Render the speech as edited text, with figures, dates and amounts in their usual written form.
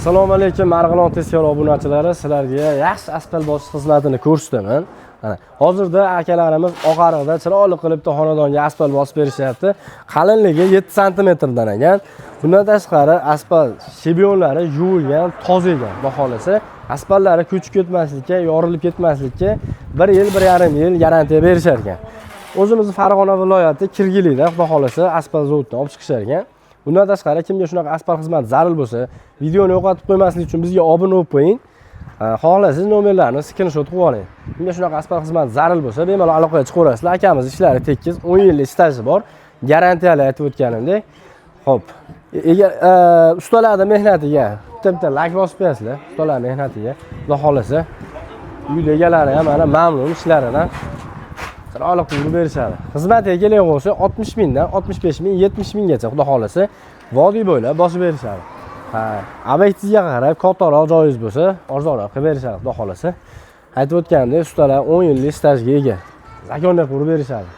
Assalomu alaykum Marg'ilon tezkor obunachilari, sizlarga yaxshi asfalt bosish xizmatini ko'rsataman. Hozirda akalarimiz Oqariqda chiroyli qilib xonadonga asfalt bosib berishyapti. Qalinligi 7 sm dan ekan. Bundan tashqari asfalt shebyonlari yuvilgan, tozagan. Baholasa asfaltlari ko'chib ketmaslikka, yorilib ketmaslikka 1 yil, 1,5 yil garantiya berishar ekan. O'zimiz Farg'ona viloyati Kirgilikda baholasa asfalt zavodidan olib chiqishar ekan. Bundan tashqari kimga shunaqa asfalt xizmat zarur bo'lsa, videoni yo'qotib qo'ymaslik uchun bizga obuna bo'lib qo'ying. Xohlasangiz nomerlarni screenshot qilib oling. Kimga shunaqa asfalt xizmat zarur bo'lsa, bemalol aloqaga chiqaverasizlar. Akamiz ishlari tekis, 10 yillik staji bor. Garantiyali aytib o'tganimdek. Xo'p. Ustalarning mehnatiga bitta like bosib qo'yasizlar. Ustalarning mehnatiga. Xudo xolasa, uyda egalari ham mana mamnun ishlaridan chiroyli qilib berishadi. Xizmatiga kelayotgan bo'lsa 60 mingdan 65 ming, 70 minggacha xudo xolasa vodiy bo'ylab bosib berishadi. Obyektivga qarab kattaroq joyingiz bo'lsa, arzonroq qilib berishadi xudo xolasa. Aytib o'tganimdek, ustalar 10 yillik stajga ega. Zakonda qilib berishadi.